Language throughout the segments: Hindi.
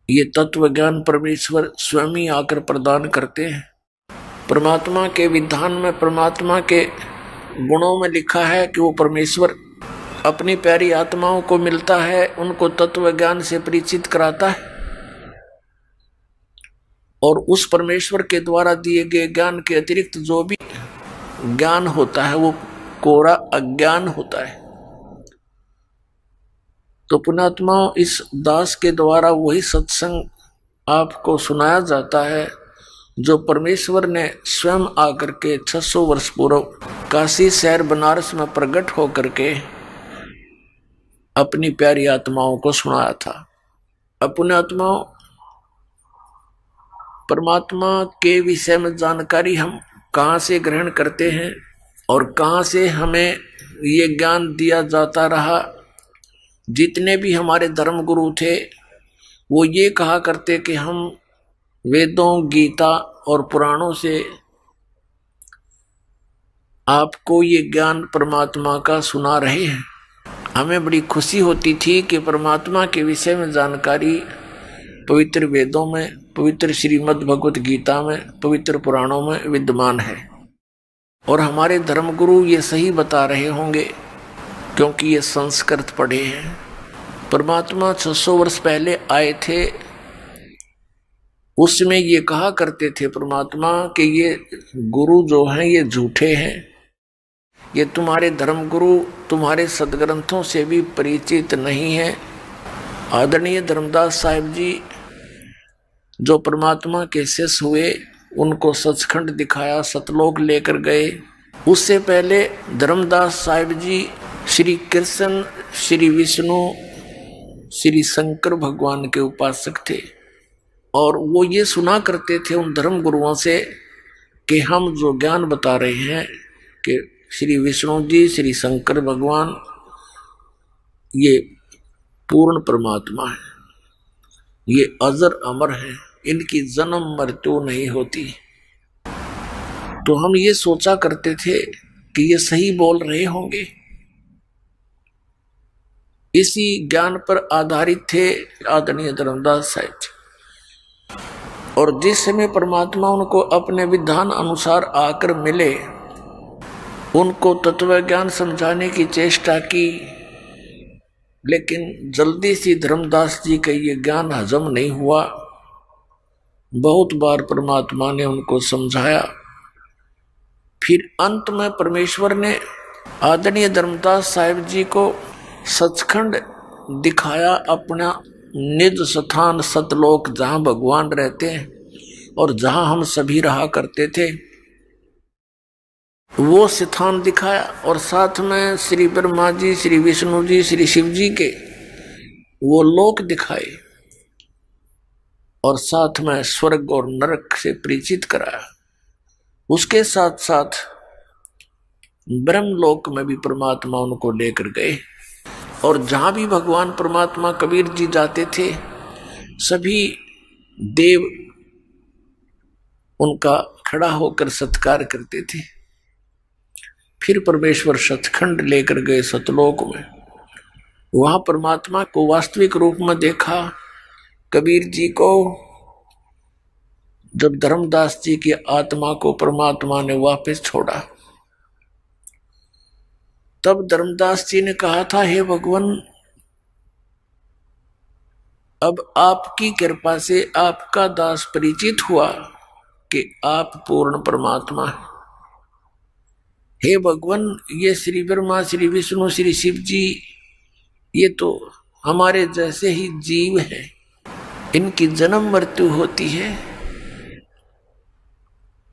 ये तत्व ज्ञान परमेश्वर स्वयं ही आकर प्रदान करते हैं। परमात्मा के विधान में, परमात्मा के गुणों में लिखा है कि वो परमेश्वर अपनी प्यारी आत्माओं को मिलता है, उनको तत्व ज्ञान से परिचित कराता है, और उस परमेश्वर के द्वारा दिए गए ज्ञान के अतिरिक्त जो भी ज्ञान होता है वो कोरा अज्ञान होता है। तो पुण्यात्माओं, इस दास के द्वारा वही सत्संग आपको सुनाया जाता है जो परमेश्वर ने स्वयं आकर के 600 वर्ष पूर्व काशी शहर बनारस में प्रकट होकर के अपनी प्यारी आत्माओं को सुनाया था। अब पुण्यात्माओं, परमात्मा के विषय में जानकारी हम कहाँ से ग्रहण करते हैं और कहाँ से हमें ये ज्ञान दिया जाता रहा। जितने भी हमारे धर्म गुरु थे वो ये कहा करते कि हम वेदों, गीता और पुराणों से आपको ये ज्ञान परमात्मा का सुना रहे हैं। हमें बड़ी खुशी होती थी कि परमात्मा के विषय में जानकारी पवित्र वेदों में, पवित्र श्रीमद् भगवत गीता में, पवित्र पुराणों में विद्यमान है, और हमारे धर्मगुरु ये सही बता रहे होंगे क्योंकि ये संस्कृत पढ़े हैं। परमात्मा 600 वर्ष पहले आए थे, उसमें ये कहा करते थे परमात्मा कि ये गुरु जो हैं ये झूठे हैं, ये तुम्हारे धर्मगुरु तुम्हारे सदग्रंथों से भी परिचित नहीं है। आदरणीय धर्मदास साहिब जी जो परमात्मा के शिष्य हुए, उनको सचखंड दिखाया, सतलोक लेकर गए। उससे पहले धर्मदास साहिब जी श्री कृष्ण, श्री विष्णु, श्री शंकर भगवान के उपासक थे, और वो ये सुना करते थे उन धर्म गुरुओं से कि हम जो ज्ञान बता रहे हैं कि श्री विष्णु जी, श्री शंकर भगवान ये पूर्ण परमात्मा है, ये अजर अमर है, इनकी जन्म मृत्यु नहीं होती। तो हम ये सोचा करते थे कि ये सही बोल रहे होंगे। इसी ज्ञान पर आधारित थे आदरणीय धर्मदास साहिब जी, और जिस समय परमात्मा उनको अपने विधान अनुसार आकर मिले, उनको तत्व ज्ञान समझाने की चेष्टा की, लेकिन जल्दी सी धर्मदास जी का ये ज्ञान हजम नहीं हुआ। बहुत बार परमात्मा ने उनको समझाया, फिर अंत में परमेश्वर ने आदरणीय धर्मदास साहिब जी को सचखंड दिखाया, अपना निज स्थान सतलोक जहां भगवान रहते हैं और जहां हम सभी रहा करते थे, वो स्थान दिखाया, और साथ में श्री ब्रह्मा जी, श्री विष्णु जी, श्री शिव जी के वो लोक दिखाए, और साथ में स्वर्ग और नरक से परिचित कराया। उसके साथ साथ ब्रह्मलोक में भी परमात्मा उनको लेकर गए, और जहां भी भगवान परमात्मा कबीर जी जाते थे सभी देव उनका खड़ा होकर सत्कार करते थे। फिर परमेश्वर सचखंड लेकर गए सतलोक में, वहां परमात्मा को वास्तविक रूप में देखा। कबीर जी को जब धर्मदास जी की आत्मा को परमात्मा ने वापस छोड़ा, तब धर्मदास जी ने कहा था, हे भगवान, अब आपकी कृपा से आपका दास परिचित हुआ कि आप पूर्ण परमात्मा हैं। हे भगवान, ये श्री ब्रह्मा, श्री विष्णु, श्री शिव जी ये तो हमारे जैसे ही जीव हैं, इनकी जन्म मृत्यु होती है।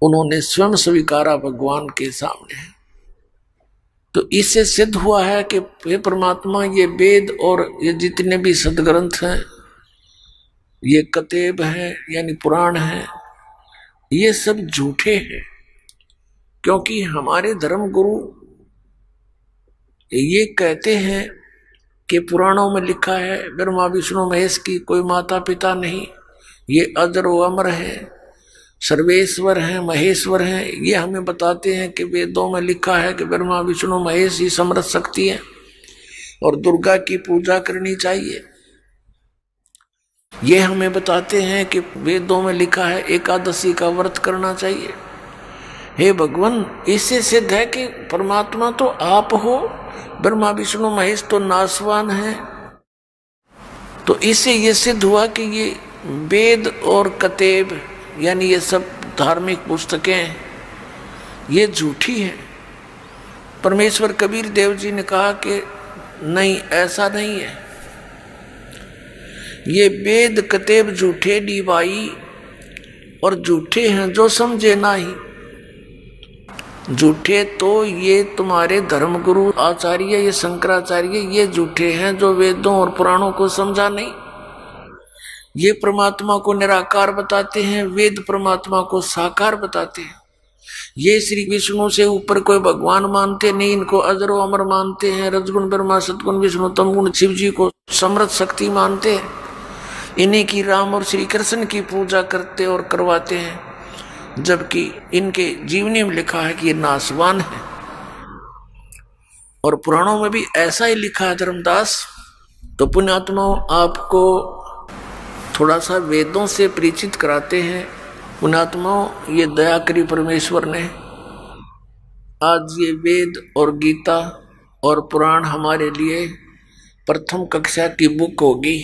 उन्होंने स्वयं स्वीकारा भगवान के सामने। तो इससे सिद्ध हुआ है कि हे परमात्मा, ये वेद और ये जितने भी सदग्रंथ हैं, ये कतेब हैं यानी पुराण हैं, ये सब झूठे हैं, क्योंकि हमारे धर्म गुरु ये कहते हैं कि पुराणों में लिखा है ब्रह्मा विष्णु महेश की कोई माता पिता नहीं, ये अजर व अमर है, सर्वेश्वर हैं, महेश्वर हैं। ये हमें बताते हैं कि वेदों में लिखा है कि ब्रह्मा विष्णु महेश ही समर्थ शक्ति है और दुर्गा की पूजा करनी चाहिए। ये हमें बताते हैं कि वेदों में लिखा है एकादशी का व्रत करना चाहिए। हे भगवान, इससे सिद्ध है कि परमात्मा तो आप हो, ब्रह्मा विष्णु महेश तो नासवान है। तो इससे ये सिद्ध हुआ कि ये वेद और कतेब यानी ये सब धार्मिक पुस्तकें ये झूठी हैं। परमेश्वर कबीर देव जी ने कहा कि नहीं, ऐसा नहीं है, ये वेद कतेब झूठे डिबाई, और झूठे हैं जो समझे ना ही। झूठे तो ये तुम्हारे धर्मगुरु आचार्य, ये शंकराचार्य, ये झूठे हैं जो वेदों और पुराणों को समझा नहीं। ये परमात्मा को निराकार बताते हैं, वेद परमात्मा को साकार बताते हैं। ये श्री विष्णु से ऊपर कोई भगवान मानते नहीं, इनको अजरो अमर मानते हैं। रजगुण ब्रह्मा, सतगुण विष्णु, तमगुण शिव जी को समर्थ शक्ति मानते हैं। इन्हीं की राम और श्री कृष्ण की पूजा करते और करवाते हैं, जबकि इनके जीवनी में लिखा है कि ये नासवान है। और पुराणों में भी ऐसा ही लिखा है धर्मदास। तो पुण्यात्माओं, आपको थोड़ा सा वेदों से परिचित कराते हैं। पुण्यात्माओं, ये दया करी परमेश्वर ने, आज ये वेद और गीता और पुराण हमारे लिए प्रथम कक्षा की बुक होगी,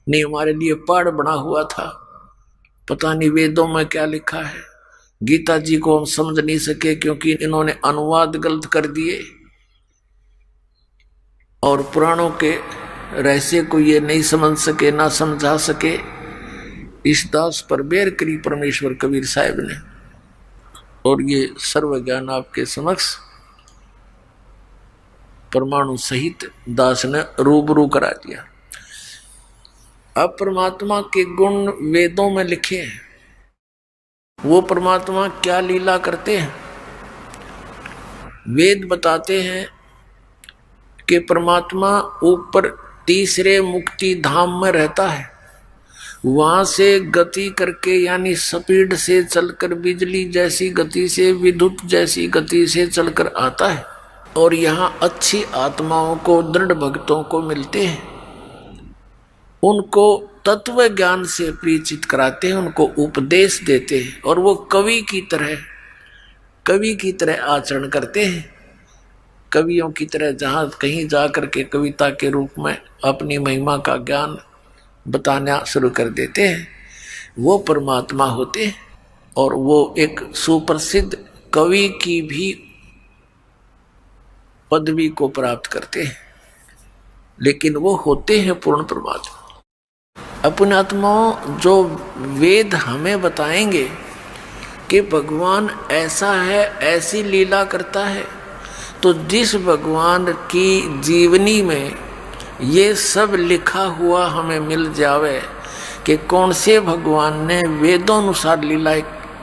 नहीं हमारे लिए पाठ बना हुआ था। पता नहीं वेदों में क्या लिखा है। गीता जी को हम समझ नहीं सके क्योंकि इन्होंने अनुवाद गलत कर दिए, और पुराणों के रहस्य को ये नहीं समझ सके, ना समझा सके। इस दास पर बेर करी परमेश्वर कबीर साहब ने, और ये सर्व ज्ञान आपके समक्ष परमाणु सहित दास ने रूबरू करा दिया। अब परमात्मा के गुण वेदों में लिखे हैं, वो परमात्मा क्या लीला करते हैं। वेद बताते हैं कि परमात्मा ऊपर तीसरे मुक्ति धाम में रहता है, वहां से गति करके यानी स्पीड से चलकर, बिजली जैसी गति से, विद्युत जैसी गति से चलकर आता है, और यहाँ अच्छी आत्माओं को, दृढ़ भक्तों को मिलते हैं। उनको तत्व ज्ञान से परिचित कराते हैं, उनको उपदेश देते हैं, और वो कवि की तरह आचरण करते हैं। कवियों की तरह जहाँ कहीं जा करके कविता के रूप में अपनी महिमा का ज्ञान बताना शुरू कर देते हैं, वो परमात्मा होते हैं। और वो एक सुप्रसिद्ध कवि की भी पदवी को प्राप्त करते हैं, लेकिन वो होते हैं पूर्ण परमात्मा। अपने आत्माओं, जो वेद हमें बताएंगे कि भगवान ऐसा है, ऐसी लीला करता है, तो जिस भगवान की जीवनी में ये सब लिखा हुआ हमें मिल जावे कि कौन से भगवान ने वेदोनुसार लीला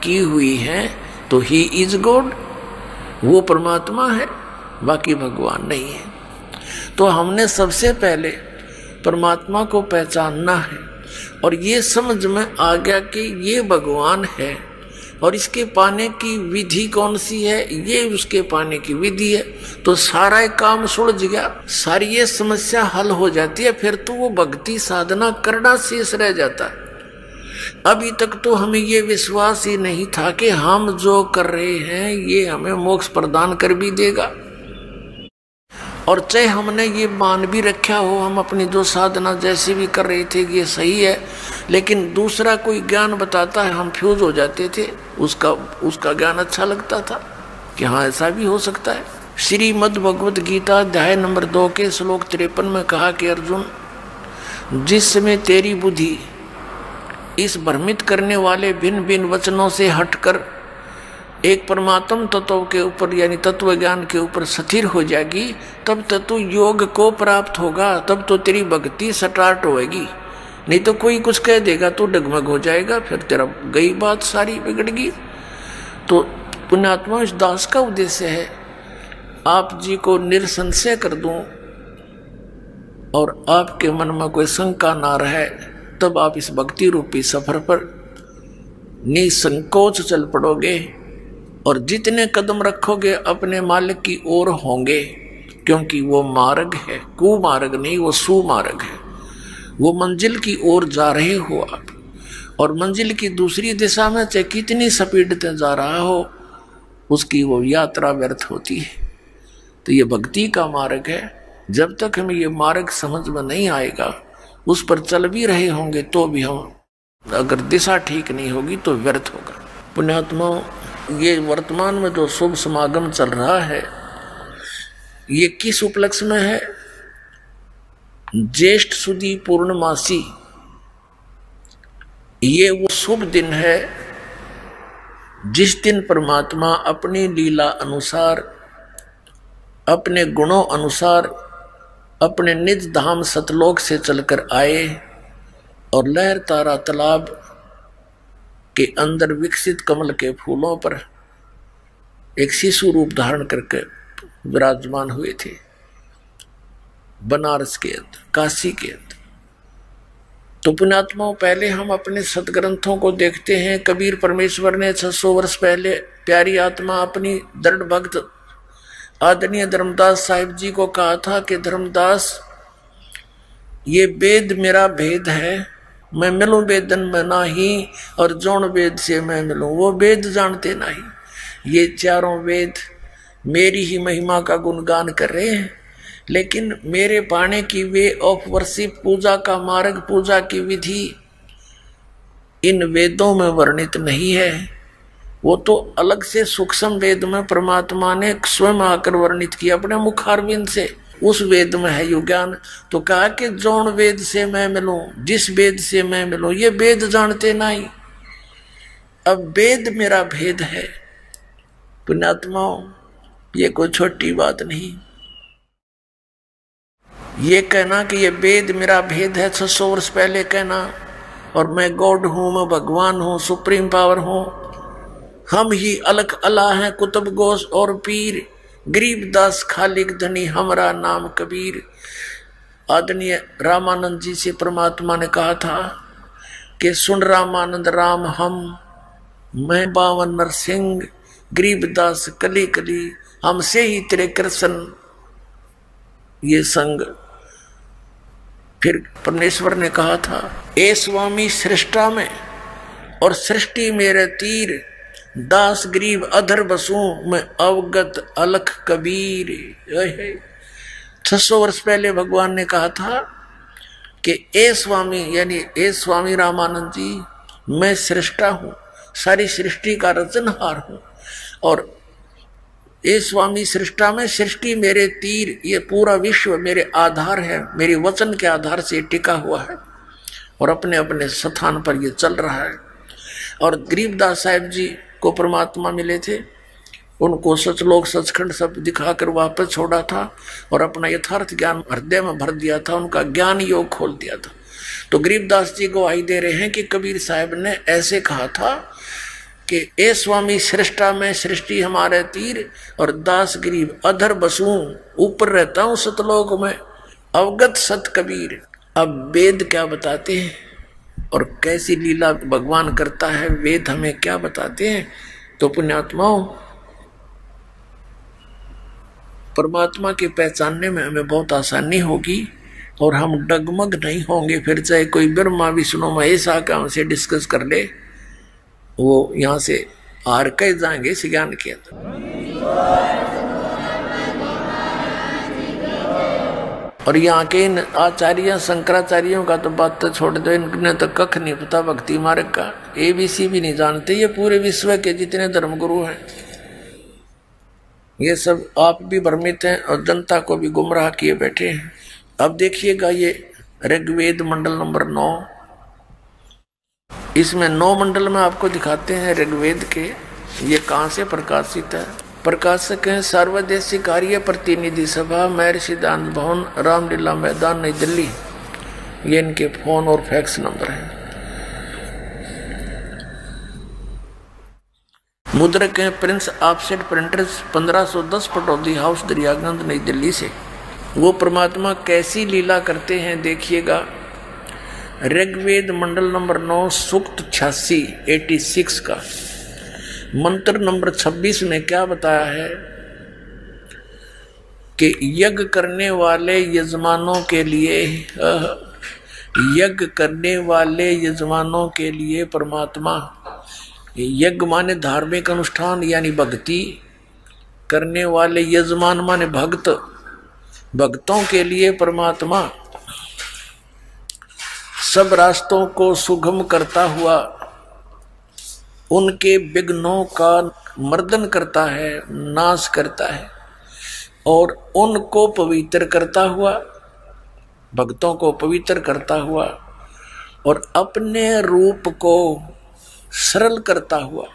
की हुई है, तो ही इज गॉड, वो परमात्मा है, बाकी भगवान नहीं है। तो हमने सबसे पहले परमात्मा को पहचानना है, और ये समझ में आ गया कि ये भगवान है, और इसके पाने की विधि कौन सी है, ये उसके पाने की विधि है, तो सारा काम सुलझ गया, सारी ये समस्या हल हो जाती है। फिर तो वो भक्ति साधना करना शेष रह जाता है। अभी तक तो हमें ये विश्वास ही नहीं था कि हम जो कर रहे हैं ये हमें मोक्ष प्रदान कर भी देगा, और चाहे हमने ये मान भी रखा हो, हम अपनी जो साधना जैसी भी कर रहे थे ये सही है, लेकिन दूसरा कोई ज्ञान बताता है, हम फ्यूज हो जाते थे, उसका ज्ञान अच्छा लगता था कि हाँ ऐसा भी हो सकता है। श्रीमद् भगवत गीता अध्याय नंबर 2 के श्लोक 53 में कहा कि अर्जुन, जिस समय तेरी बुद्धि इस भ्रमित करने वाले भिन्न भिन्न वचनों से हटकर एक परमात्म तत्व के ऊपर यानी तत्व ज्ञान के ऊपर स्थिर हो जाएगी, तब तो तू योग को प्राप्त होगा, तब तो तेरी भक्ति स्टार्ट होएगी। नहीं तो कोई कुछ कह देगा तो डगमग हो जाएगा, फिर तेरा गई बात सारी बिगड़गी। तो पुण्यात्मा, इस दास का उद्देश्य है आप जी को निरसंशय कर दूं और आपके मन में कोई शंका ना रहे, तब आप इस भक्ति रूपी सफर पर निसंकोच चल पड़ोगे, और जितने कदम रखोगे अपने मालिक की ओर होंगे, क्योंकि वो मार्ग है, कुमार्ग नहीं, वो सुमार्ग है। वो मंजिल की ओर जा रहे हो आप, और मंजिल की दूसरी दिशा में चाहे कितनी स्पीड से जा रहा हो, उसकी वो यात्रा व्यर्थ होती है। तो ये भक्ति का मार्ग है। जब तक हमें ये मार्ग समझ में नहीं आएगा, उस पर चल भी रहे होंगे तो भी हम, अगर दिशा ठीक नहीं होगी तो व्यर्थ होगा। पुण्यात्माओं, ये वर्तमान में जो शुभ समागम चल रहा है, ये किस उपलक्ष्य में है? ज्येष्ठ सुदी पूर्णमासी। ये वो शुभ दिन है जिस दिन परमात्मा अपनी लीला अनुसार, अपने गुणों अनुसार, अपने निज धाम सतलोक से चलकर आए और लहर तारा तालाब के अंदर विकसित कमल के फूलों पर एक शिशु रूप धारण करके विराजमान हुए थे, बनारस के अंदर, काशी के अंदर। तो पुण्यात्माओं, पहले हम अपने सदग्रंथों को देखते हैं। कबीर परमेश्वर ने 600 वर्ष पहले प्यारी आत्मा अपनी दृढ़ भक्त आदरणीय धर्मदास साहिब जी को कहा था कि धर्मदास, ये वेद मेरा भेद है, मैं मिलूं वेदन में नाही, और जौन वेद से मैं मिलूं वो वेद जानते नहीं। ये चारों वेद मेरी ही महिमा का गुणगान कर रहे हैं, लेकिन मेरे पाने की वे ऑफ वर्शिप, पूजा का मार्ग, पूजा की विधि इन वेदों में वर्णित नहीं है। वो तो अलग से सूक्ष्म वेद में परमात्मा ने स्वयं आकर वर्णित किया अपने मुखारविंद से, उस वेद में है यो ज्ञान। तो कहा कि जौन वेद से मैं मिलूं, जिस वेद से मैं मिलूं, ये वेद जानते नहीं। अब वेद मेरा भेद है। पुण्यात्माओं, ये कोई छोटी बात नहीं। ये कहना कि ये वेद मेरा भेद है 600 वर्ष पहले कहना, और मैं गॉड हूं, मैं भगवान हूं, सुप्रीम पावर हूं, हम ही अलग अल्लाह हैं, कुतुब गोश और पीर, गरीबदास खालिक धनी, हमारा नाम कबीर। आदरणीय रामानंद जी से परमात्मा ने कहा था कि सुन रामानंद राम हम, मैं बावन नरसिंह, गरीबदास कली कली, हमसे ही तेरे कृष्ण ये संग। फिर परमेश्वर ने कहा था, ए स्वामी सृष्टा में और सृष्टि मेरे तीर, दास गरीब अधर बसूं मैं अवगत अलख कबीर। 600 वर्ष पहले भगवान ने कहा था कि ए स्वामी, यानी ए स्वामी रामानंद जी, मैं सृष्टा हूं, सारी सृष्टि का रचनहार हूं, और ए स्वामी सृष्टा में सृष्टि मेरे तीर, ये पूरा विश्व मेरे आधार है, मेरे वचन के आधार से टिका हुआ है, और अपने अपने स्थान पर ये चल रहा है। और गरीबदास साहिब जी को परमात्मा मिले थे, उनको सचलोक सचखंड सब दिखाकर वापस छोड़ा था, और अपना यथार्थ ज्ञान हृदय में भर दिया था, उनका ज्ञान योग खोल दिया था। तो गरीबदास जी गवाही दे रहे हैं कि कबीर साहब ने ऐसे कहा था कि ए स्वामी सृष्टा में सृष्टि हमारे तीर, और दास गरीब अधर बसूं, ऊपर रहता हूं सतलोक में, अवगत सत कबीर। अब वेद क्या बताते हैं और कैसी लीला भगवान करता है, वेद हमें क्या बताते हैं? तो पुण्यात्माओं, परमात्मा के पहचानने में हमें बहुत आसानी होगी, और हम डगमग नहीं होंगे। फिर चाहे कोई ब्रह्मा विष्णु महेश आकर हमसे डिस्कस कर ले, वो यहाँ से हार के जाएंगे इस ज्ञान के अंदर। और यहाँ के इन आचार्य शंकराचार्यों का तो बात तो छोड़ दो, इनने तो कख नहीं पता भक्ति मार्ग का, ABC भी नहीं जानते। ये पूरे विश्व के जितने धर्मगुरु हैं, ये सब आप भी भ्रमित हैं और जनता को भी गुमराह किए बैठे हैं। अब देखिएगा ये ऋग्वेद मंडल नंबर 9, इसमें 9 मंडल में आपको दिखाते हैं ऋग्वेद के, ये कहाँ से प्रकाशित है। प्रकाशक हैं सर्वदेशी कार्य प्रतिनिधि सभा, महर्षि दान भवन, रामलीला मैदान, नई दिल्ली। ये इनके फोन और फैक्स नंबर है। मुद्रक हैं Prince offset printers, 1510 Pataudi house, Daryaganj, नई दिल्ली से। वो परमात्मा कैसी लीला करते हैं देखिएगा। ऋग्वेद मंडल नंबर 9 सूक्त 86 का मंत्र नंबर 26 में क्या बताया है कि यज्ञ करने वाले यजमानों के लिए यज्ञ करने वाले यजमानों के लिए परमात्मा, यज्ञ माने धार्मिक अनुष्ठान यानी भक्ति करने वाले, यजमान माने भक्त, भक्तों के लिए परमात्मा सब रास्तों को सुगम करता हुआ उनके विघ्नों का मर्दन करता है, नाश करता है और उनको पवित्र करता हुआ, भक्तों को पवित्र करता हुआ और अपने रूप को सरल करता हुआ,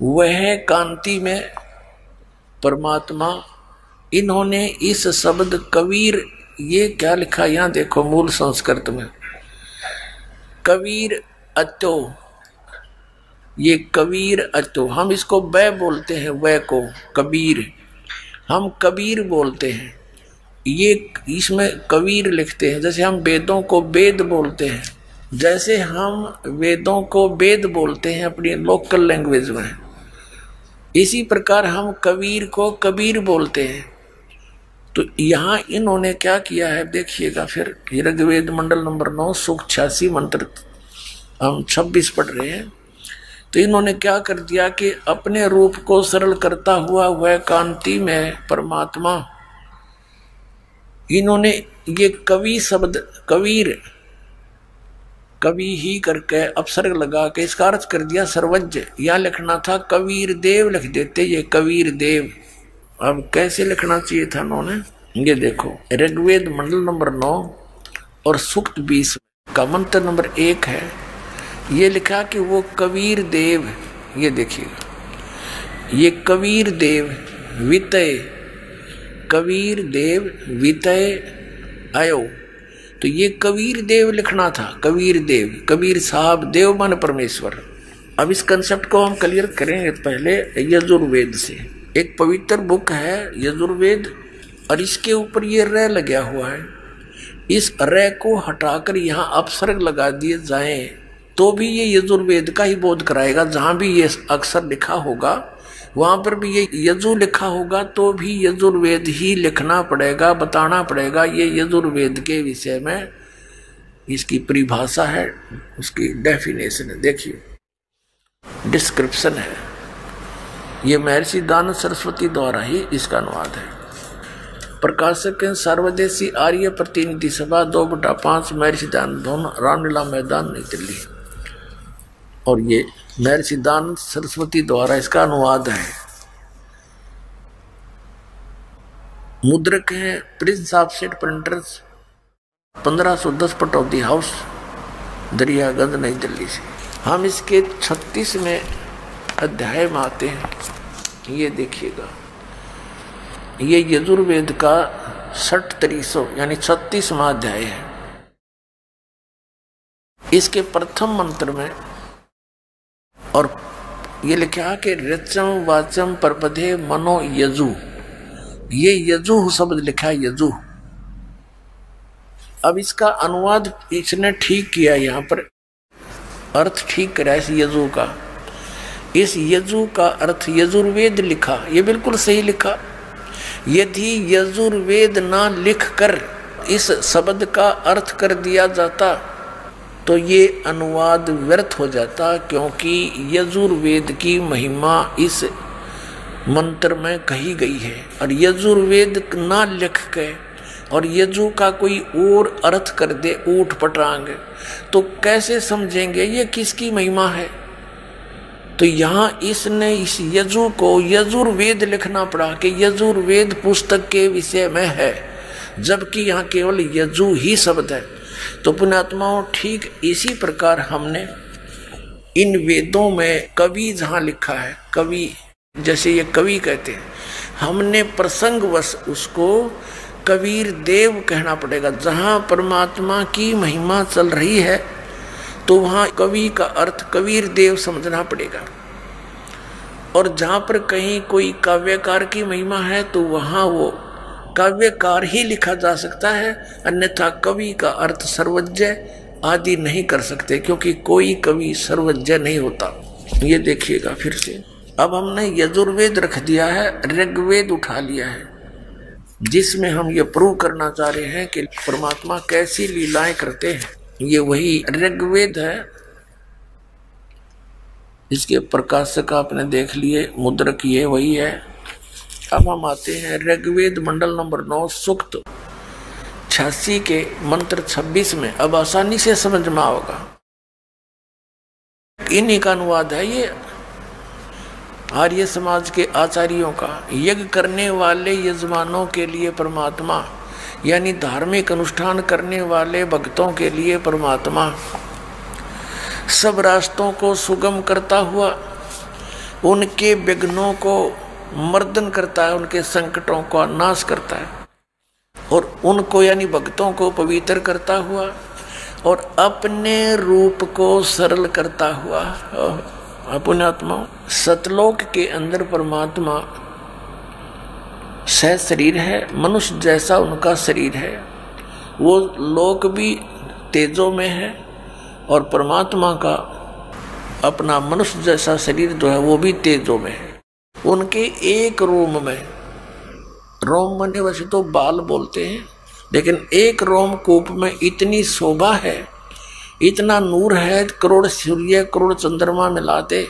वह कांति में परमात्मा। इन्होंने इस शब्द कबीर, ये क्या लिखा यहां देखो मूल संस्कृत में, कबीर अतो, ये कबीर अतो, हम इसको बै बोलते हैं, वै को कबीर, हम कबीर बोलते हैं, ये इसमें कबीर लिखते हैं। जैसे हम वेदों को वेद बोलते हैं, जैसे हम वेदों को वेद बोलते हैं अपनी लोकल लैंग्वेज में, इसी प्रकार हम कबीर को कबीर बोलते हैं। तो यहाँ इन्होंने क्या किया है देखिएगा, फिर ऋग्वेद मंडल नंबर 9 सूक्त 86 मंत्र हम 26 पढ़ रहे हैं। तो इन्होंने क्या कर दिया कि अपने रूप को सरल करता हुआ वह कांति में परमात्मा, इन्होंने ये कवि शब्द, कबीर कवि ही करके अपसर्ग लगा के इसका अर्थ कर दिया सर्वज्ञ। या लिखना था कबीर देव लिख देते, ये कबीर देव। अब कैसे लिखना चाहिए था उन्होंने, ये देखो ऋग्वेद मंडल नंबर 9 और सूक्त 20 का मंत्र नंबर 1 है, ये लिखा कि वो कबीर देव, ये देखिएगा, ये कबीर देव वितय, कबीर देव वितय आयो, तो ये कबीर देव लिखना था, कबीर देव, कबीर साहब, देव मन परमेश्वर। अब इस कंसेप्ट को हम क्लियर करेंगे पहले यजुर्वेद से। एक पवित्र बुक है यजुर्वेद और इसके ऊपर ये र लगा हुआ है, इस र को हटाकर यहाँ अपसर्ग लगा दिए जाएं तो भी ये यजुर्वेद का ही बोध कराएगा। जहां भी ये अक्षर लिखा होगा वहां पर भी ये यजु लिखा होगा तो भी यजुर्वेद ही लिखना पड़ेगा, बताना पड़ेगा। ये यजुर्वेद के विषय में इसकी परिभाषा है, उसकी डेफिनेशन है, देखिए डिस्क्रिप्शन है। ये महर्षि दानव सरस्वती द्वारा ही इसका अनुवाद है। प्रकाशक हैं सर्वदेशी आर्य प्रतिनिधि सभा 2/5 महर्षि दानव भवन, रामलीला मैदान, नई दिल्ली। और ये महर्षि दानव सरस्वती द्वारा इसका अनुवाद है। मुद्रक है Prince of set printers, 1510 Pataudi house, Daryaganj, नई दिल्ली से। हम इसके 36वें अध्याय में आते हैं। ये देखिएगा, ये यजुर्वेद का 63 यानी 36वां अध्याय है। इसके प्रथम मंत्र में और ये लिखा कि ऋचम वाचम परपदे मनो यजु, ये यजु शब्द लिखा है, यजु। अब इसका अनुवाद इसने ठीक किया, यहाँ पर अर्थ ठीक करा इस यजु का। इस यजु का अर्थ यजुर्वेद लिखा, ये बिल्कुल सही लिखा। यदि यजुर्वेद ना लिखकर इस शब्द का अर्थ कर दिया जाता तो ये अनुवाद व्यर्थ हो जाता, क्योंकि यजुर्वेद की महिमा इस मंत्र में कही गई है। और यजुर्वेद ना लिख के और यजु का कोई और अर्थ कर दे ऊट पटांग, तो कैसे समझेंगे ये किसकी महिमा है। तो यहाँ इसने इस यजु को यजुर्वेद लिखना पड़ा कि यजुर्वेद पुस्तक के विषय में है, जबकि यहाँ केवल यजु ही शब्द है। तो पुण्यात्माओं, ठीक इसी प्रकार हमने इन वेदों में कवि जहाँ लिखा है, कवि जैसे ये कवि कहते हैं, हमने प्रसंगवश उसको कबीर देव कहना पड़ेगा। जहाँ परमात्मा की महिमा चल रही है तो वहाँ कवि का अर्थ कबीर देव समझना पड़ेगा। और जहाँ पर कहीं कोई काव्यकार की महिमा है तो वहाँ वो काव्यकार ही लिखा जा सकता है, अन्यथा कवि का अर्थ सर्वज्ञ आदि नहीं कर सकते, क्योंकि कोई कवि सर्वज्ञ नहीं होता। ये देखिएगा फिर से, अब हमने यजुर्वेद रख दिया है, ऋग्वेद उठा लिया है। जिसमें हम ये प्रूव करना चाह रहे हैं कि परमात्मा कैसी लीलाएं करते हैं। ये वही ऋग्वेद है, इसके प्रकाशक आपने देख लिए, मुद्रक ये वही है। अब हम आते हैं ऋग्वेद मंडल नंबर 9 सूक्त 86 के मंत्र 26 में। अब आसानी से समझ में आओगा, इन्हीं का अनुवाद है ये आर्य समाज के आचार्यों का। यज्ञ करने वाले यजमानों के लिए परमात्मा, यानी धार्मिक अनुष्ठान करने वाले भक्तों के लिए परमात्मा सब रास्तों को सुगम करता हुआ उनके विघ्नों को मर्दन करता है, उनके संकटों का नाश करता है और उनको यानी भक्तों को पवित्र करता हुआ और अपने रूप को सरल करता हुआ। पुण्यात्मा, सतलोक के अंदर परमात्मा सह शरीर है, मनुष्य जैसा उनका शरीर है। वो लोक भी तेजों में है और परमात्मा का अपना मनुष्य जैसा शरीर जो है वो भी तेजों में है। उनके एक रोम में, रोम माने वैसे तो बाल बोलते हैं, लेकिन एक रोम कूप में इतनी शोभा है, इतना नूर है, करोड़ सूर्य करोड़ चंद्रमा मिलाते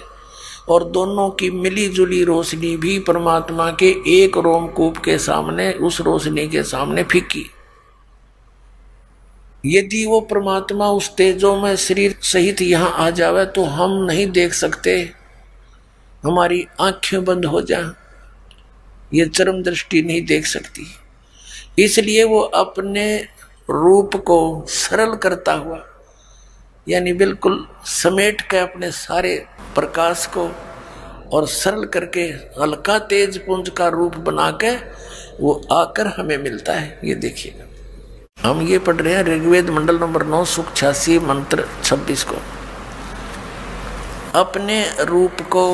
और दोनों की मिली जुली रोशनी भी परमात्मा के एक रोमकूप के सामने, उस रोशनी के सामने फीकी। यदि वो परमात्मा उस तेजों में शरीर सहित यहाँ आ जावे तो हम नहीं देख सकते, हमारी आंखें बंद हो जाएं, ये चरम दृष्टि नहीं देख सकती। इसलिए वो अपने रूप को सरल करता हुआ, यानी बिल्कुल समेट के अपने सारे प्रकाश को और सरल करके हल्का तेज पुंज का रूप बना के वो आकर हमें मिलता है। ये देखिएगा, हम ये पढ़ रहे हैं ऋग्वेद मंडल नंबर 9 सूक्त 86 मंत्र 26 को। अपने रूप को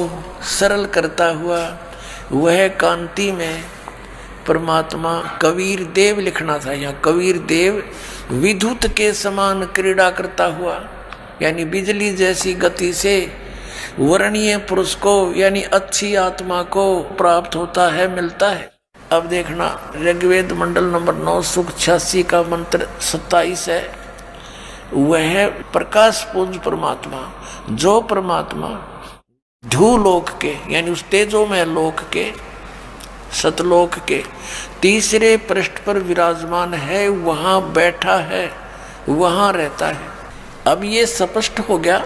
सरल करता हुआ वह कांति में परमात्मा कबीर देव लिखना था, यहाँ कबीर देव विद्युत के समान क्रीड़ा करता हुआ, यानी बिजली जैसी गति से वर्णीय पुरुष को यानी अच्छी आत्मा को प्राप्त होता है, मिलता है। अब देखना ऋग्वेद मंडल नंबर 9 सूक्त 86 का मंत्र 27 है। वह प्रकाश पुंज परमात्मा, जो परमात्मा ध्रुलोक के यानी उस तेजोमय लोक के सतलोक के तीसरे पृष्ठ पर विराजमान है, वहां बैठा है, वहां रहता है। अब ये स्पष्ट हो गया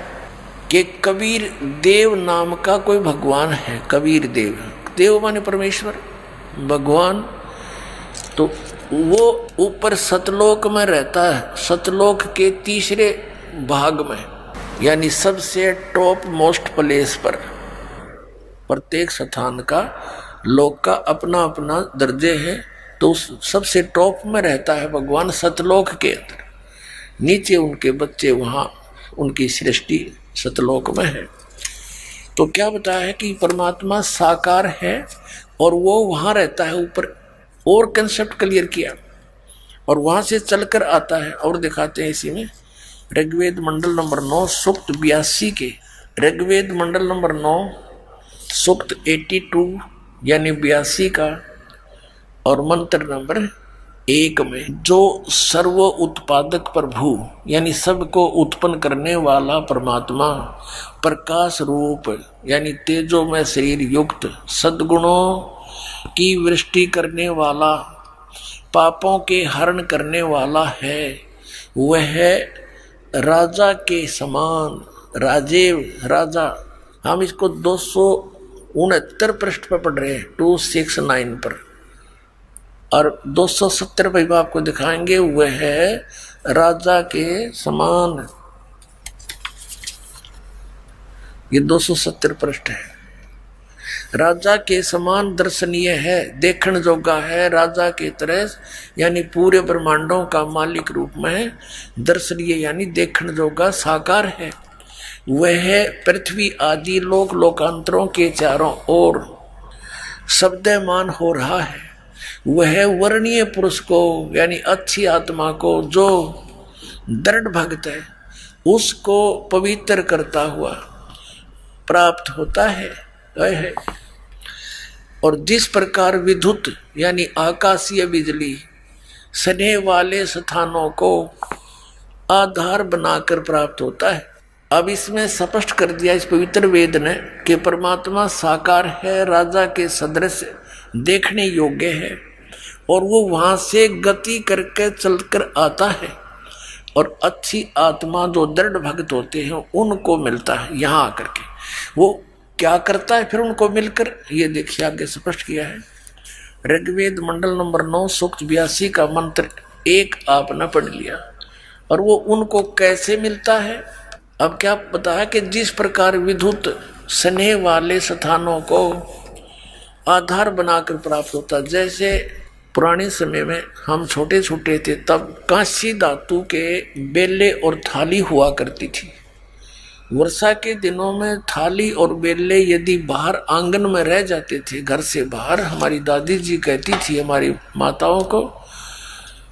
कि कबीर देव नाम का कोई भगवान है। कबीर देव, देव माने परमेश्वर, भगवान, तो वो ऊपर सतलोक में रहता है, सतलोक के तीसरे भाग में, यानी सबसे टॉप मोस्ट प्लेस पर। प्रत्येक स्थान का लोक का अपना अपना दर्जे है, तो सबसे टॉप में रहता है भगवान सतलोक के अंदर। नीचे उनके बच्चे वहां उनकी सृष्टि सतलोक में है। तो क्या बताया है कि परमात्मा साकार है और वो वहां रहता है ऊपर, और कंसेप्ट क्लियर किया और वहां से चलकर आता है। और दिखाते हैं इसी में ऋग्वेद मंडल नंबर 9 सूक्त 82 के, ऋग्वेद मंडल नंबर 9 सूक्त 82 यानी 82 का और मंत्र नंबर 1 में, जो सर्व उत्पादक प्रभु यानी सबको उत्पन्न करने वाला परमात्मा, प्रकाश रूप यानी तेजो में शरीर युक्त, सद्गुणों की वृष्टि करने वाला, पापों के हरण करने वाला है, वह राजा के समान, राजेव राजा। हम इसको 269 पृष्ठ पर पढ़ रहे हैं, 269 पर, और 270 पर आपको दिखाएंगे वह है राजा के समान। ये 270 पृष्ठ है। राजा के समान दर्शनीय है, देखण जोगा है, राजा के तरह यानी पूरे ब्रह्मांडों का मालिक रूप में दर्शनीय यानी देखण जोगा साकार है। वह पृथ्वी आदि लोक लोकांतरों के चारों ओर शब्दमान हो रहा है। वह वर्णीय पुरुष को यानी अच्छी आत्मा को, जो दृढ़ भक्त है, उसको पवित्र करता हुआ प्राप्त होता है। और जिस प्रकार विद्युत यानी आकाशीय बिजली स्नेह वाले स्थानों को आधार बनाकर प्राप्त होता है। अब इसमें स्पष्ट कर दिया इस पवित्र वेद ने कि परमात्मा साकार है, राजा के सदृश देखने योग्य है, और वो वहां से गति करके चलकर आता है, और अच्छी आत्मा जो दृढ़ भक्त होते हैं उनको मिलता है। यहाँ आकर के वो क्या करता है फिर उनको मिलकर, ये देखिए आगे स्पष्ट किया है। ऋग्वेद मंडल नंबर 9 सूक्त 82 का मंत्र 1 आपने पढ़ लिया, और वो उनको कैसे मिलता है। अब क्या पता है कि जिस प्रकार विद्युत स्नेह वाले स्थानों को आधार बनाकर प्राप्त होता, जैसे पुराने समय में हम छोटे छोटे थे तब कांसी धातु के बेले और थाली हुआ करती थी। वर्षा के दिनों में थाली और बेले यदि बाहर आंगन में रह जाते थे, घर से बाहर, हमारी दादी जी कहती थी हमारी माताओं को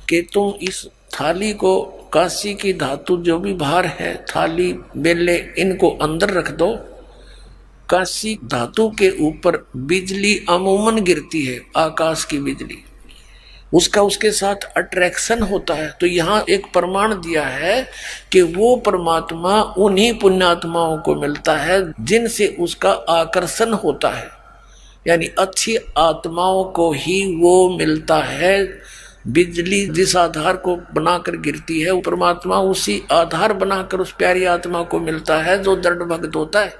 कि तुम इस थाली को, कांसी की धातु जो भी बाहर है, थाली बेले, इनको अंदर रख दो। कांसी धातु के ऊपर बिजली अमूमन गिरती है, आकाश की बिजली, उसका उसके साथ अट्रैक्शन होता है। तो यहाँ एक प्रमाण दिया है कि वो परमात्मा उन्हीं पुण्यात्माओं को मिलता है जिनसे उसका आकर्षण होता है, यानी अच्छी आत्माओं को ही वो मिलता है। बिजली जिस आधार को बनाकर गिरती है, वो परमात्मा उसी आधार बनाकर उस प्यारी आत्मा को मिलता है जो दृढ़ भक्त होता है,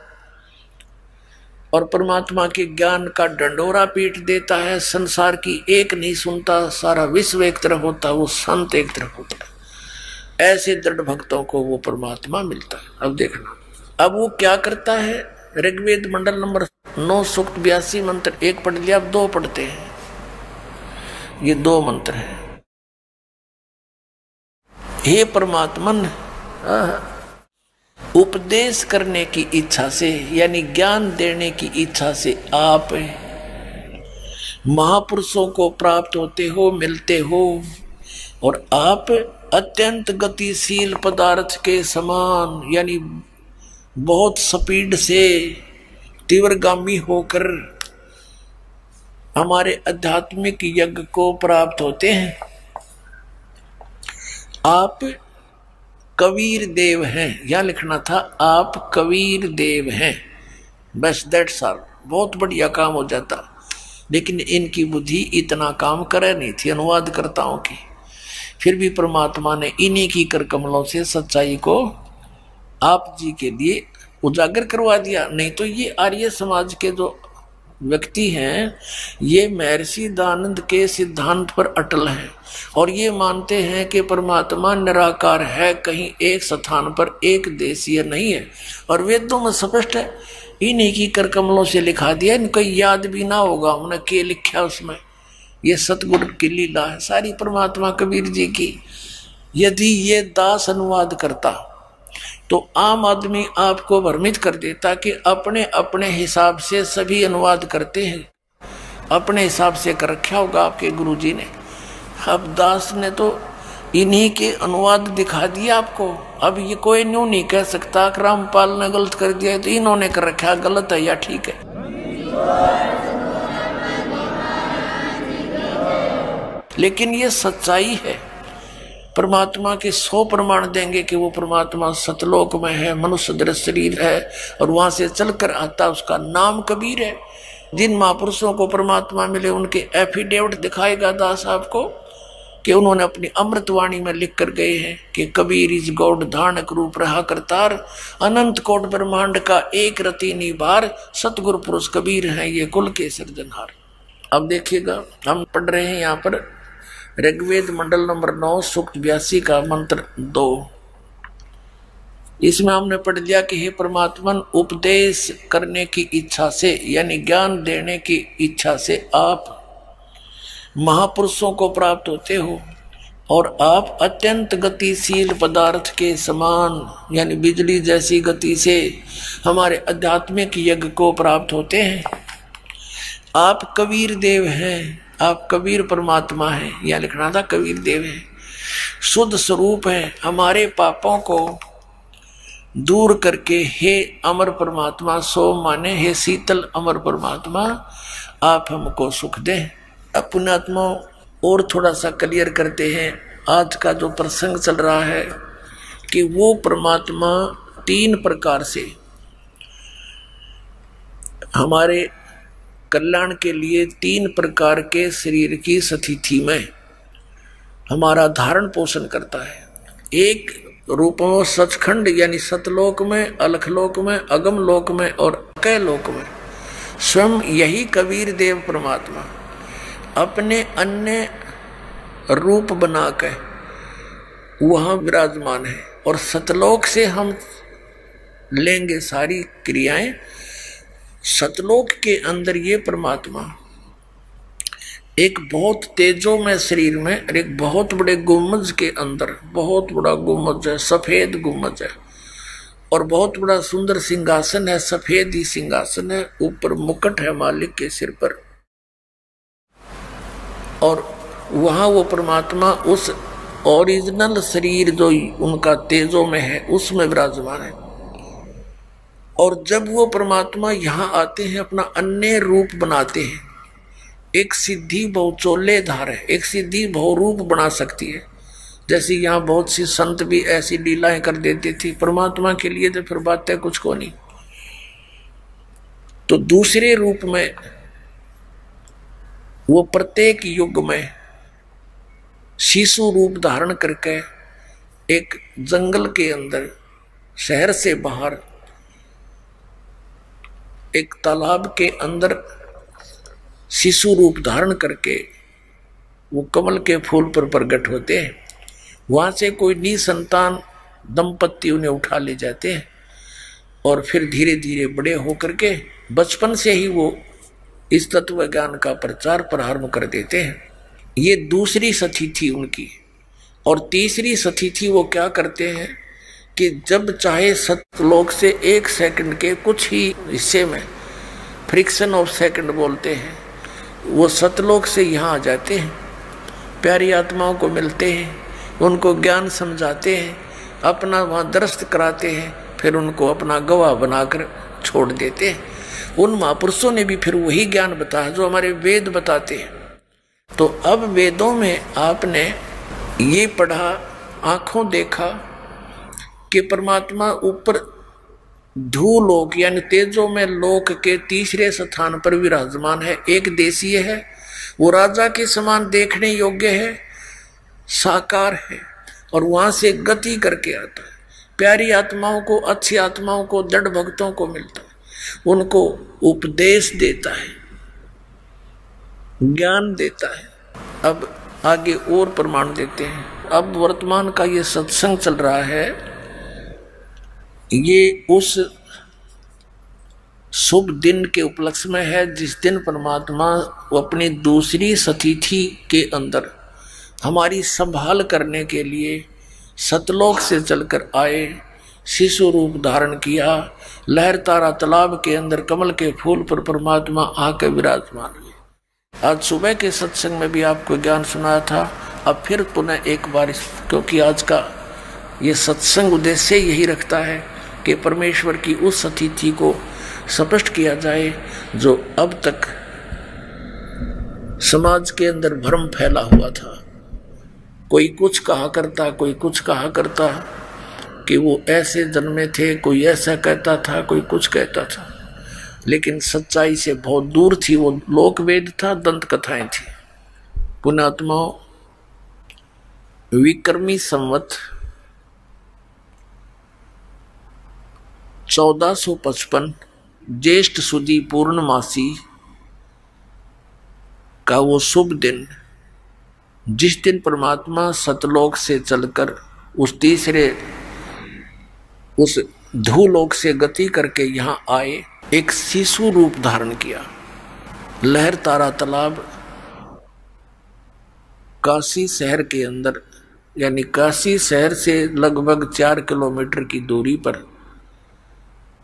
और परमात्मा के ज्ञान का डंडोरा पीट देता है। संसार की एक नहीं सुनता, सारा विश्व एक तरफ होता, वो संत एक तरफ होता है। ऐसे दृढ़ भक्तों को वो परमात्मा मिलता है। अब देखना, अब वो क्या करता है। ऋग्वेद मंडल नंबर 9 सूक्त 82 मंत्र 1 पढ़ लिया, अब 2 पढ़ते हैं। ये 2 मंत्र है। हे परमात्मन, उपदेश करने की इच्छा से यानी ज्ञान देने की इच्छा से आप महापुरुषों को प्राप्त होते हो, मिलते हो, और आप अत्यंत गतिशील पदार्थ के समान यानी बहुत स्पीड से तीव्रगामी होकर हमारे आध्यात्मिक यज्ञ को प्राप्त होते हैं। आप कबीर देव हैं, यह लिखना था, आप कबीर देव हैं, बस दैट्स ऑल। बहुत बढ़िया काम हो जाता, लेकिन इनकी बुद्धि इतना काम करे नहीं थी अनुवादकर्ताओं की। फिर भी परमात्मा ने इन्हीं की कर कमलों से सच्चाई को आप जी के लिए उजागर करवा दिया। नहीं तो ये आर्य समाज के जो व्यक्ति हैं, ये महर्षि दयानंद के सिद्धांत पर अटल हैं, और ये मानते हैं कि परमात्मा निराकार है, कहीं एक स्थान पर एक देशीय नहीं है। और वेदों में स्पष्ट है, इन्हीं की कर कमलों से लिखा दिया, इनको याद भी ना होगा हमने के लिखा उसमें। ये सतगुरु की लीला है सारी परमात्मा कबीर जी की। यदि ये दास अनुवाद करता तो आम आदमी आपको भ्रमित कर देता कि अपने अपने हिसाब से सभी अनुवाद करते हैं, अपने हिसाब से कर रखा होगा आपके गुरुजी ने। अब दास ने तो इन्हीं के अनुवाद दिखा दिया आपको। अब ये कोई न्यू नहीं कह सकता कि रामपाल ने गलत कर दिया तो इन्होंने कर रखा, गलत है या ठीक है। लेकिन ये सच्चाई है। परमात्मा के 100 प्रमाण देंगे कि वो परमात्मा सतलोक में है, मनुष्य दृश्य शरीर है, और वहां से चलकर आता, उसका नाम कबीर है। जिन महापुरुषों को परमात्मा मिले उनके एफिडेविट दिखाएगा दास आपको कि उन्होंने अपनी अमृतवाणी में लिख कर गए हैं कि कबीर इस गौड़ धारणक रूप रहा करतार, अनंत कोट ब्रह्मांड का एक रति निभार, सतगुरु पुरुष कबीर हैं ये कुल के सृजनहार। अब देखिएगा, हम पढ़ रहे हैं यहाँ पर ऋग्वेद मंडल नंबर 9 सूक्त 82 का मंत्र 2। इसमें हमने पढ़ लिया कि हे परमात्मन, उपदेश करने की इच्छा से यानी ज्ञान देने की इच्छा से आप महापुरुषों को प्राप्त होते हो, और आप अत्यंत गतिशील पदार्थ के समान यानी बिजली जैसी गति से हमारे आध्यात्मिक यज्ञ को प्राप्त होते हैं। आप कबीर देव हैं, आप कबीर परमात्मा हैं, यह लिखना था कबीर देव है, शुद्ध स्वरूप है, हमारे पापों को दूर करके हे अमर परमात्मा, सो माने हे शीतल अमर परमात्मा, आप हमको सुख दें। अब पुण्यात्मा और थोड़ा सा क्लियर करते हैं। आज का जो प्रसंग चल रहा है कि वो परमात्मा 3 प्रकार से हमारे कल्याण के लिए 3 प्रकार के शरीर की स्थिति में हमारा धारण पोषण करता है। एक रूपों सचखंड यानी सतलोक में, अलखलोक में, अगम लोक में और अकय लोक में स्वयं यही कबीर देव परमात्मा अपने अन्य रूप बनाकर वहां विराजमान है। और सतलोक से हम लेंगे सारी क्रियाएं। सतलोक के अंदर ये परमात्मा एक बहुत तेजोमय शरीर में और एक बहुत बड़े गुम्बज के अंदर, बहुत बड़ा गुम्बज है, सफेद गुम्बज है और बहुत बड़ा सुंदर सिंहासन है, सफेद ही सिंहासन है, ऊपर मुकुट है मालिक के सिर पर। और वहां वो परमात्मा उस ओरिजिनल शरीर जो उनका तेजों में है उसमें विराजमान है। और जब वो परमात्मा यहाँ आते हैं अपना अन्य रूप बनाते हैं, एक सिद्धि बहुचोले धार है, एक सिद्धि बहुरूप बना सकती है। जैसे यहाँ बहुत सी संत भी ऐसी लीलाएं कर देती थी, परमात्मा के लिए तो फिर बात है कुछ को नहीं। तो दूसरे रूप में वो प्रत्येक युग में शिशु रूप धारण करके एक जंगल के अंदर, शहर से बाहर, एक तालाब के अंदर शिशु रूप धारण करके वो कमल के फूल पर प्रकट होते हैं। वहां से कोई निसंतान दंपत्ति उन्हें उठा ले जाते हैं और फिर धीरे धीरे बड़े होकर के बचपन से ही वो इस तत्व ज्ञान का प्रचार प्रारंभ कर देते हैं। ये दूसरी सती थी उनकी। और तीसरी सती थी वो क्या करते हैं कि जब चाहे सतलोक से 1 सेकंड के कुछ ही हिस्से में, फ्रिक्शन ऑफ सेकंड बोलते हैं, वो सतलोक से यहाँ आ जाते हैं, प्यारी आत्माओं को मिलते हैं, उनको ज्ञान समझाते हैं, अपना वहाँ दर्शन कराते हैं, फिर उनको अपना गवाह बनाकर छोड़ देते हैं। उन महापुरुषों ने भी फिर वही ज्ञान बताया जो हमारे वेद बताते हैं। तो अब वेदों में आपने ये पढ़ा, आंखों देखा कि परमात्मा ऊपर धूलोक यानी तेजों में लोक के तीसरे स्थान पर विराजमान है। एक देशीय है, वो राजा के समान देखने योग्य है, साकार है और वहां से गति करके आता है। प्यारी आत्माओं को, अच्छी आत्माओं को, दृढ़ भक्तों को मिलता है, उनको उपदेश देता है, ज्ञान देता है। अब आगे और प्रमाण देते हैं। अब वर्तमान का ये सत्संग चल रहा है, ये उस शुभ दिन के उपलक्ष्य में है जिस दिन परमात्मा अपनी दूसरी सतिथि के अंदर हमारी संभाल करने के लिए सतलोक से चलकर आए, शिशु रूप धारण किया, लहर तारा तालाब के अंदर कमल के फूल पर परमात्मा आकर विराजमान हुए। आज सुबह के सत्संग में भी आपको ज्ञान सुनाया था। अब फिर पुनः एक बार, क्योंकि आज का ये सत्संग उद्देश्य यही रखता है कि परमेश्वर की उस सतिथि को स्पष्ट किया जाए जो अब तक समाज के अंदर भ्रम फैला हुआ था। कोई कुछ कहा करता, कोई कुछ कहा करता कि वो ऐसे जन्मे थे, कोई ऐसा कहता था, कोई कुछ कहता था, लेकिन सच्चाई से बहुत दूर थी। वो लोक वेद था, दंत कथाएं थी। पुण्यात्माओं, विक्रमी संवत 1455 ज्येष्ठ सुदी पूर्णमासी का वो शुभ दिन, जिस दिन परमात्मा सतलोक से चलकर उस तीसरे उस धूलोक से गति करके यहाँ आए, एक शिशु रूप धारण किया। लहर तारा तालाब काशी शहर के अंदर, यानी काशी शहर से लगभग 4 किलोमीटर की दूरी पर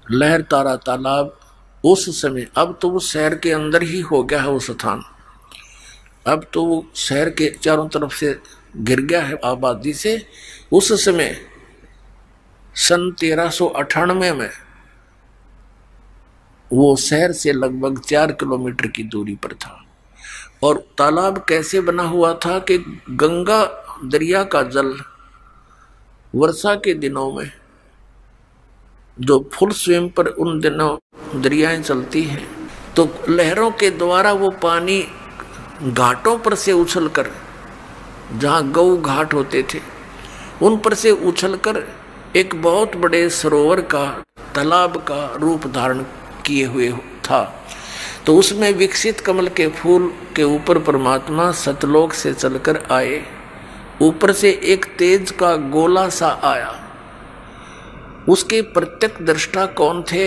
लहर तारा तालाब उस समय, अब तो वो शहर के अंदर ही हो गया है वो स्थान, अब तो वो शहर के चारों तरफ से घिर गया है आबादी से। उस समय सन 1398 में वो शहर से लगभग 4 किलोमीटर की दूरी पर था। और तालाब कैसे बना हुआ था कि गंगा दरिया का जल वर्षा के दिनों में जो फुल स्विम पर उन दिनों दरियाएं चलती हैं, तो लहरों के द्वारा वो पानी घाटों पर से उछलकर, जहाँ गौ घाट होते थे उन पर से उछलकर एक बहुत बड़े सरोवर का, तालाब का रूप धारण किए हुए था। तो उसमें विकसित कमल के फूल के ऊपर परमात्मा सतलोक से चलकर आए। ऊपर से एक तेज का गोला सा आया। उसके प्रत्यक्ष दृष्टा कौन थे?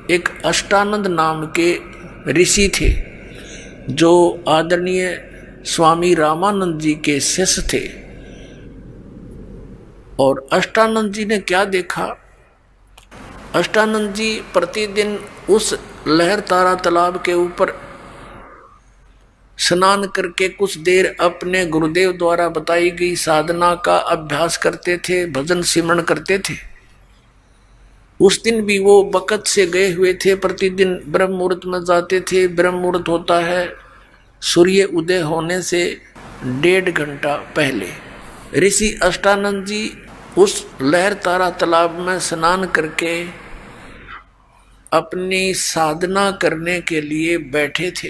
एक अष्टानंद नाम के ऋषि थे, जो आदरणीय स्वामी रामानंद जी के शिष्य थे। और अष्टानंद जी ने क्या देखा? अष्टानंद जी प्रतिदिन उस लहर तारा तालाब के ऊपर स्नान करके कुछ देर अपने गुरुदेव द्वारा बताई गई साधना का अभ्यास करते थे, भजन सिमरन करते थे। उस दिन भी वो बकत से गए हुए थे। प्रतिदिन ब्रह्म मुहूर्त में जाते थे। ब्रह्म मुहूर्त होता है सूर्य उदय होने से 1.5 घंटा पहले। ऋषि अष्टानंद जी उस लहर तारा तालाब में स्नान करके अपनी साधना करने के लिए बैठे थे।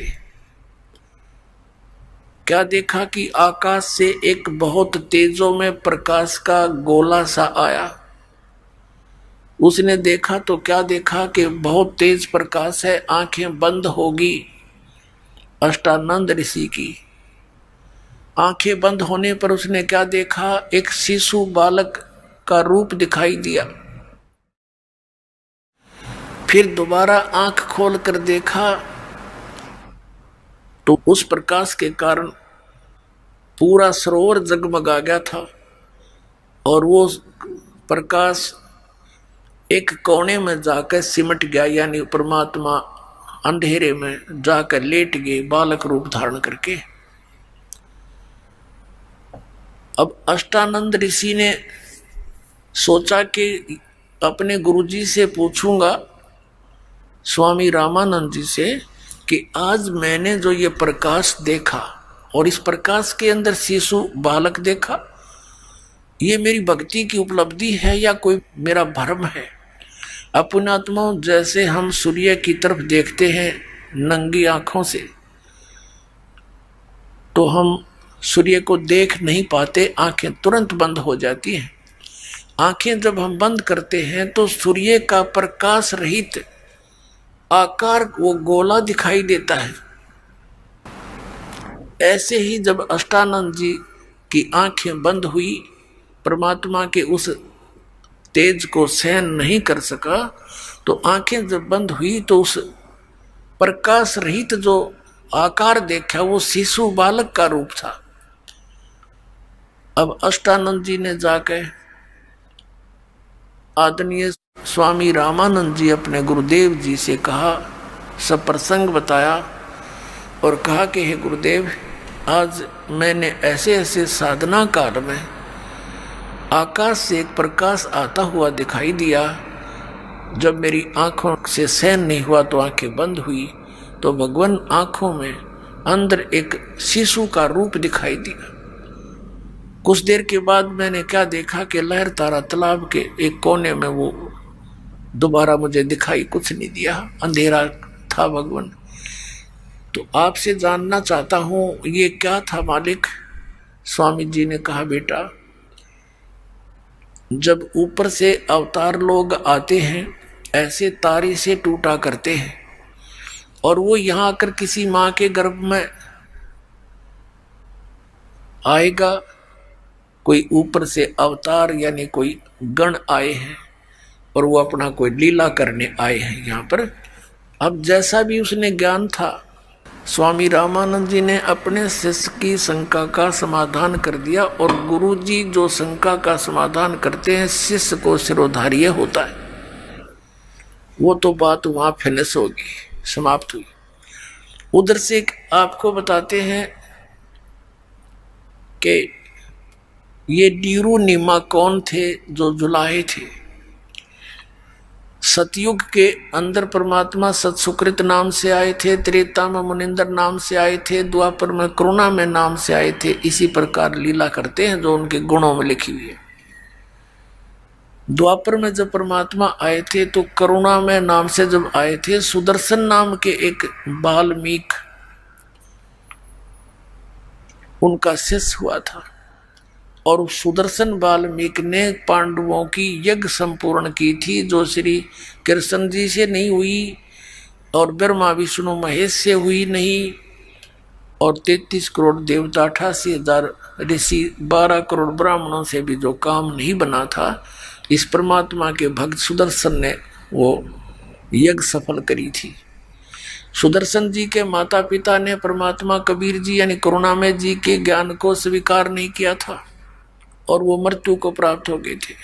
क्या देखा कि आकाश से एक बहुत तेजों में प्रकाश का गोला सा आया। उसने देखा तो क्या देखा कि बहुत तेज प्रकाश है। आंखें बंद होगी अष्टानंद ऋषि की। आंखें बंद होने पर उसने क्या देखा? एक शिशु बालक का रूप दिखाई दिया। फिर दोबारा आंख खोल कर देखा तो उस प्रकाश के कारण पूरा सरोवर जगमगा गया था। और वो प्रकाश एक कोने में जाकर सिमट गया, यानी परमात्मा अंधेरे में जाकर लेट गए बालक रूप धारण करके। अब अष्टानंद ऋषि ने सोचा कि अपने गुरुजी से पूछूंगा, स्वामी रामानंद जी से, कि आज मैंने जो ये प्रकाश देखा और इस प्रकाश के अंदर शिशु बालक देखा, ये मेरी भक्ति की उपलब्धि है या कोई मेरा भ्रम है? अपनात्मा, जैसे हम सूर्य की तरफ देखते हैं नंगी आंखों से, तो हम सूर्य को देख नहीं पाते, आंखें तुरंत बंद हो जाती हैं। आंखें जब हम बंद करते हैं तो सूर्य का प्रकाश रहित आकार, वो गोला दिखाई देता है। ऐसे ही जब अष्टानंद जी की आंखें बंद हुई, परमात्मा के उस तेज को सहन नहीं कर सका, तो आंखें जब बंद हुई तो उस प्रकाश रहित जो आकार देखा वो शिशु बालक का रूप था। अब अष्टानंद जी ने जाकर आदरणीय स्वामी रामानंद जी अपने गुरुदेव जी से कहा, सब प्रसंग बताया और कहा कि हे गुरुदेव, आज मैंने ऐसे ऐसे साधना काल में आकाश से एक प्रकाश आता हुआ दिखाई दिया। जब मेरी आंखों से सहन नहीं हुआ तो आंखें बंद हुई, तो भगवान आंखों में अंदर एक शिशु का रूप दिखाई दिया। कुछ देर के बाद मैंने क्या देखा कि लहर तारा तालाब के एक कोने में वो दोबारा मुझे दिखाई कुछ नहीं दिया, अंधेरा था भगवान। तो आपसे जानना चाहता हूं ये क्या था मालिक? स्वामी जी ने कहा, बेटा, जब ऊपर से अवतार लोग आते हैं ऐसे तारे से टूटा करते हैं, और वो यहाँ आकर किसी माँ के गर्भ में आएगा, कोई ऊपर से अवतार यानी कोई गण आए हैं और वो अपना कोई लीला करने आए हैं यहाँ पर। अब जैसा भी उसने ज्ञान था, स्वामी रामानंद जी ने अपने शिष्य की शंका का समाधान कर दिया। और गुरु जी जो शंका का समाधान करते हैं, शिष्य को शिरोधार्य होता है। वो तो बात वहां फिनिश होगी, समाप्त हुई। उधर से आपको बताते हैं कि ये डीरू नीमा कौन थे? जो जुलाहे थे। सतयुग के अंदर परमात्मा सत्सुकृत नाम से आए थे, त्रेता में मुनिंदर नाम से आए थे, द्वापर में करुणा में नाम से आए थे। इसी प्रकार लीला करते हैं जो उनके गुणों में लिखी हुई है। द्वापर में जब परमात्मा आए थे तो करुणा में नाम से जब आए थे, सुदर्शन नाम के एक वाल्मीकि उनका शिष्य हुआ था, और सुदर्शन वाल्मीकि ने पांडवों की यज्ञ संपूर्ण की थी, जो श्री कृष्ण जी से नहीं हुई और ब्रह्मा विष्णु महेश से हुई नहीं, और 33 करोड़ देवता, 88,000 ऋषि, 12 करोड़ ब्राह्मणों से भी जो काम नहीं बना था, इस परमात्मा के भक्त सुदर्शन ने वो यज्ञ सफल करी थी। सुदर्शन जी के माता पिता ने परमात्मा कबीर जी यानी करुणामय जी के ज्ञान को स्वीकार नहीं किया था और वो मृत्यु को प्राप्त हो गए थे।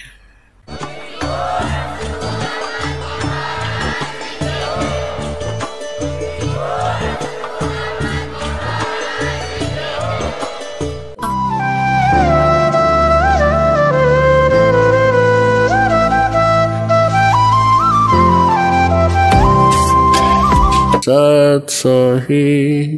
सत सही।